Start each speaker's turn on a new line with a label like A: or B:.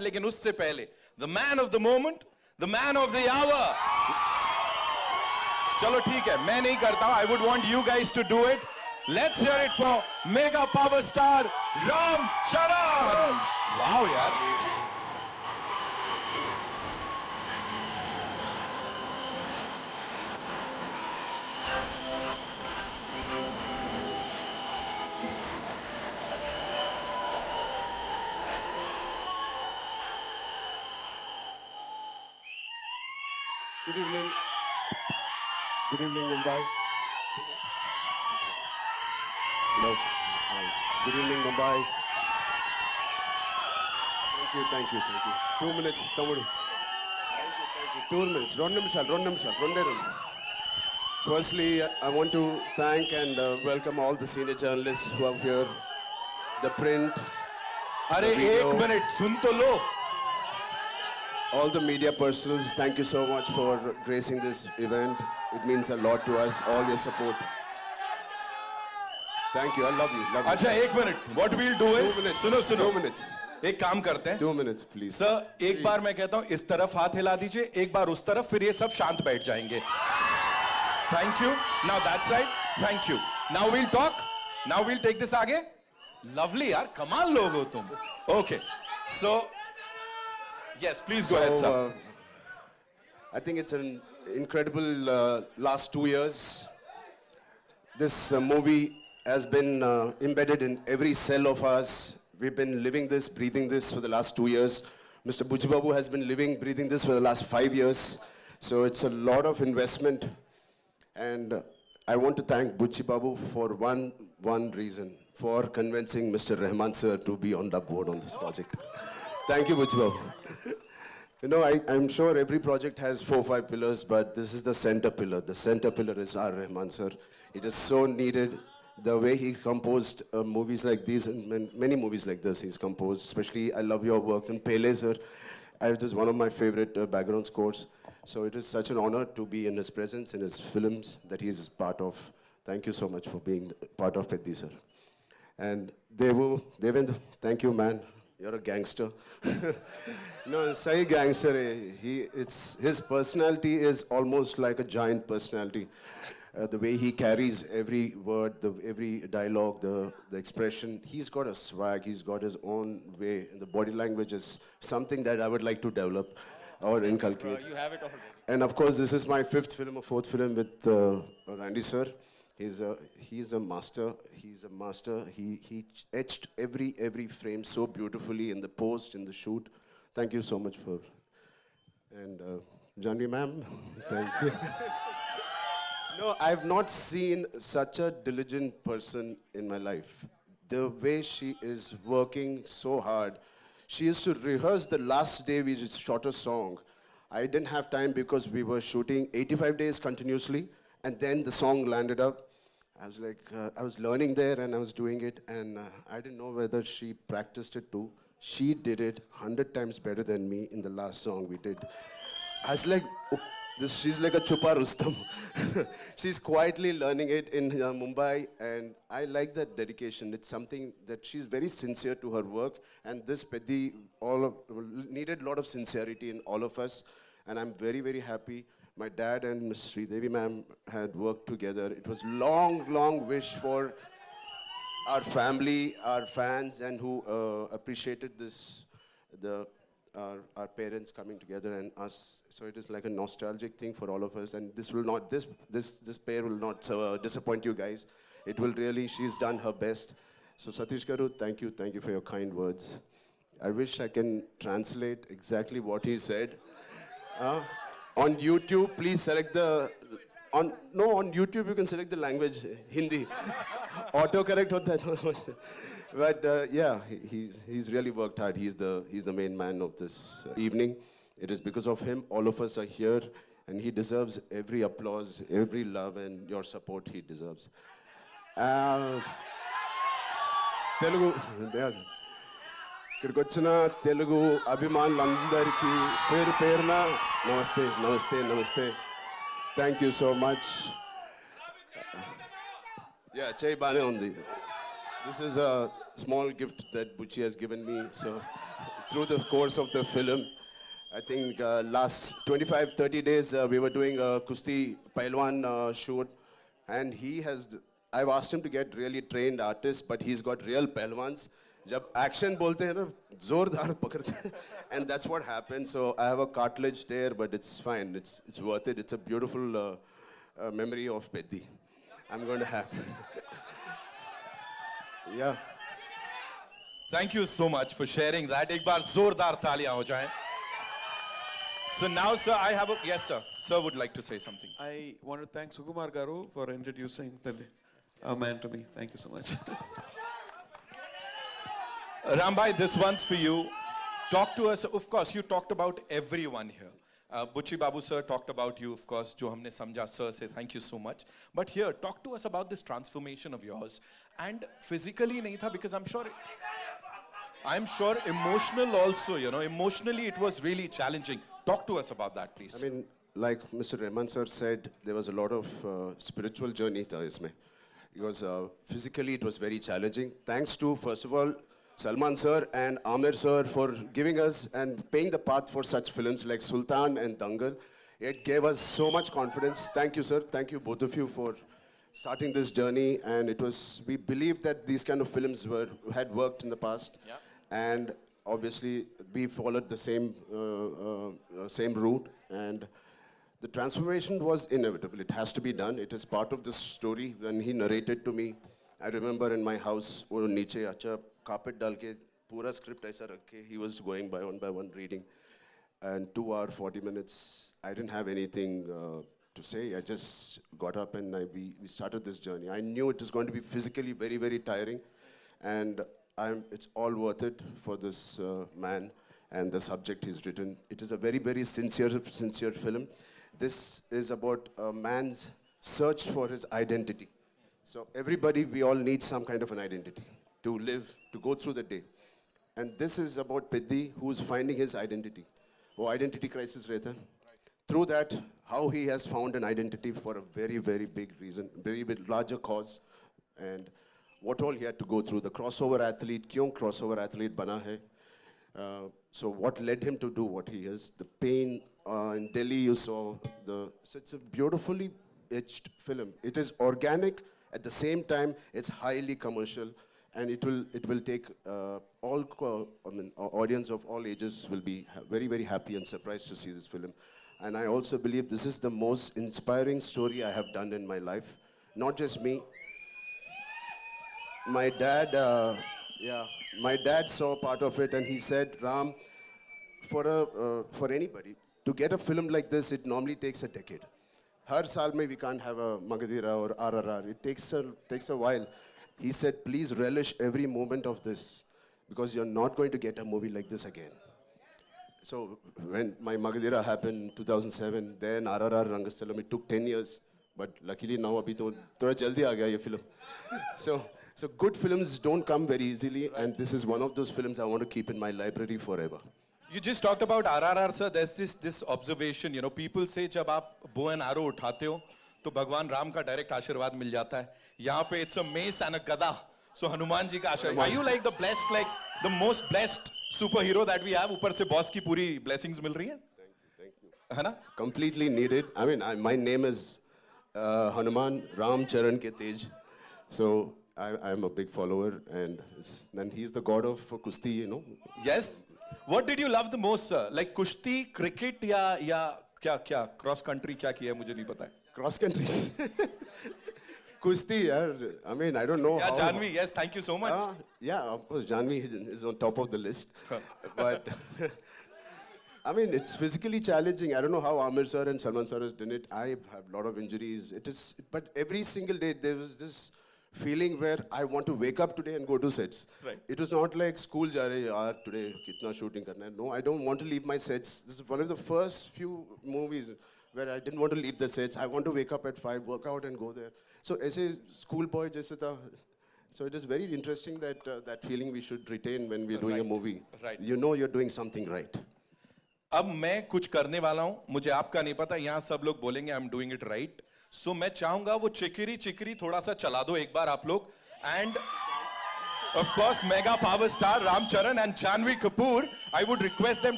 A: लेकिन उससे पहले the man of the moment, the man of the hour. चलो ठीक है, मैं नहीं करता हूं. I would want you guys to do it. Let's hear it for mega power star Ram Charan. Wow यार.
B: Good evening. Good evening, Mumbai. Hello. Hi. Good evening, Mumbai. Thank you. 2 minutes, Tamudu. Thank you. 2 minutes. Two నిమిషాలు. Firstly, I want to thank and welcome all the senior journalists who are here. The print.
A: अरे एक minute सुन तो लो.
B: All the media personals, thank you so much for gracing this event. It means a lot to us, all your support. Thank you, I love you.
A: अच्छा एक minute. What we'll do is
B: 2 minutes.
A: सुनो
B: 2 minutes.
A: एक काम करते हैं.
B: 2 minutes, please.
A: Sir एक बार मैं कहता हूं इस तरफ हाथ हिला दीजिए, एक बार उस तरफ, फिर ये सब शांत बैठ जाएंगे. Thank you. Now that side. Thank you. Now we'll talk. Now we'll take this आगे. लवली यार, कमाल लोग हो तुम. Okay so yes, please go ahead, sir.
B: I think it's an incredible last 2 years. This movie has been embedded in every cell of us. We've been living this, breathing this for the last 2 years. Mr. Buchi Babu has been living, breathing this for the last 5 years. So it's a lot of investment. And I want to thank Buchi Babu for one reason, for convincing Mr. Rahman sir to be on the board on this project. Thank you, Buchi Babu. You know, I'm sure every project has 4-5 pillars, but this is the center pillar. The center pillar is R. Rahman sir. It is so needed. The way he composed movies like these, and many movies like this he's composed. Especially, I love your work. And Pele sir, it is one of my favorite background scores. So it is such an honor to be in his presence, in his films that he is part of. Thank you so much for being part of Peddi sir. And Devendra, thank you, man. You're a gangster. No, say gangster. His personality is almost like a giant personality. The way he carries every word, every dialogue, the expression. He's got a swag. He's got his own way. And the body language is something that I would like to develop or inculcate.
C: You have it already.
B: And of course, this is my 5th film or 4th film with Randy sir. He's a master. He's a master. He etched every frame so beautifully in the post, in the shoot. Thank you so much for. And Janvi ma'am, thank you. No, I've not seen such a diligent person in my life. The way she is working so hard. She used to rehearse the last day we just shot a song. I didn't have time because we were shooting 85 days continuously. And then the song landed up. I was like, I was learning there and I was doing it. And I didn't know whether she practiced it too. She did it 100 times better than me in the last song we did. I was like, she's like a Chupa Rustam. She's quietly learning it in Mumbai. And I like that dedication. It's something that she's very sincere to her work. And this Peddi needed a lot of sincerity in all of us. And I'm very, very happy. My dad and Ms. Sridevi ma'am had worked together. It was long wish for our family, our fans, and who appreciated this, our parents coming together and us. So it is like a nostalgic thing for all of us. And this pair will not disappoint you guys. It will really, she's done her best. So Satish Garu, thank you for your kind words. I wish I can translate exactly what he said. On YouTube, please select on YouTube you can select the language, Hindi. Autocorrect hota hai. But yeah, he's really worked hard. He's the main man of this evening. It is because of him all of us are here, and he deserves every applause, every love, and your support he deserves. Telugu. ఇక్కడికి వచ్చిన తెలుగు అభిమానులందరికీ పేరున నమస్తే. Thank you so much. Yeah, చేయి బానే ఉంది. This is a small gift that Buchi has given me, so through the course of the film. I think last 25, 30 days we were doing a Kusti Pailwan shoot, and I've asked him to get really trained artists, but he's got real Pailwans. जब action बोलते हैं ना जोरदार पकड़ते हैं, and that's what happened. So I have a cartilage there, but it's fine. It's worth it. It's a beautiful memory of Peddi. I'm going to have. Yeah.
A: Thank you so much for sharing that. एक बार जोरदार तालियां हो जाएं. So now, sir, I have a yes, sir. Sir would like to say something.
C: I want to thank Sukumar Garu for introducing a man to me. Thank you so much.
A: Rambhai, this one's for you. Talk to us. Of course, you talked about everyone here. Buchi Babu sir talked about you, of course. Jo humne samjha, sir, say thank you so much. But here, talk to us about this transformation of yours. And physically nahi tha, because I'm sure emotional also, you know, emotionally it was really challenging. Talk to us about that, please.
B: I mean, like Mr. Rahman sir said, there was a lot of spiritual journey tha isme. Because physically it was very challenging. Thanks to, first of all, Salman sir and Amir sir for giving us and paying the path for such films like Sultan and Dangal. It gave us so much confidence. Thank you, sir. Thank you, both of you, for starting this journey. And we believed that these kind of films had worked in the past.
A: Yeah.
B: And obviously, we followed the same route. And the transformation was inevitable. It has to be done. It is part of the story. When he narrated to me, I remember in my house, wo niche acha carpet dal ke pura script aisa rakhe, he was going by one reading. And 2 hours, 40 minutes, I didn't have anything to say. I just got up and we started this journey. I knew it was going to be physically very, very tiring. And it's all worth it for this man and the subject he's written. It is a very, very sincere film. This is about a man's search for his identity. So everybody, we all need some kind of an identity to live, to go through the day. And this is about Peddi, who's finding his identity. Oh, identity crisis rehta. Right. Through that, how he has found an identity for a very, very big reason, very big, larger cause. And what all he had to go through. The crossover athlete, kyun crossover athlete bana hai? So what led him to do what he is? The pain in Delhi, you saw. So it's a beautifully etched film. It is organic. At the same time, it's highly commercial, and it will take audience of all ages will be very, very happy and surprised to see this film. And I also believe this is the most inspiring story I have done in my life. Not just me. My dad, my dad saw part of it, and he said, Ram, for anybody to get a film like this, it normally takes a decade. Har saal mein we can't have a Magadhira or RRR. It takes a while. He said, please relish every moment of this, because you're not going to get a movie like this again. So when my Magadhira happened in 2007, then RRR Rangasthalam, it took 10 years. But luckily now abhi to thoda jaldi aa gaya ye film. So good films don't come very easily, and this is one of those films I want to keep in my library forever.
A: You just talked about RRR, sir. There's this observation, you know, people say जब आप bow and arrow उठाते हो तो भगवान राम का direct आशीर्वाद मिल जाता है. यहाँ पे it's a mace and a gada. So Hanuman ji का आशीर्वाद. Are you like the most blessed superhero that we have? ऊपर से boss की पूरी blessings मिल रही हैं?
B: Thank you.
A: है ना?
B: Completely needed. I mean, my name is Hanuman Ram Charan Ke Tej. So I'm a big follower, and he's the god of Kusti, you know.
A: Yes. What did you love the most, sir? Like kushti, cricket, या क्या cross country क्या किया मुझे नहीं पता है.
B: Cross country. Kusti, yaar. I mean, I don't know.
A: Yeah, Janvi. Yes, thank you so much.
B: Yeah, of course, Janvi is on top of the list. But I mean, it's physically challenging. I don't know how Amir sir and Salman sir has done it. I have a lot of injuries. But every single day there was this feeling where I want to wake up today and go to sets.
A: Right.
B: It was not like school ja rahe yaar today kitna shooting karna hai. No, I don't want to leave my sets. This is one of the first few movies where I didn't want to leave the sets. I want to wake up at 5, work out and go there. So as a school boy jaise tha. So it is very interesting that that feeling we should retain when we're doing a movie.
A: Right.
B: You know you're doing something right.
A: अब मैं कुछ करने वाला हूं, मुझे आपका नहीं पता, यहाँ सब लोग बोलेंगे I'm doing it right. So मैं चाहूंगा वो चिकरी चिकरी थोड़ा सा चला दो एक बार आप लोग, and Of course, mega power star Ram Charan and Janvi Kapoor. I would request them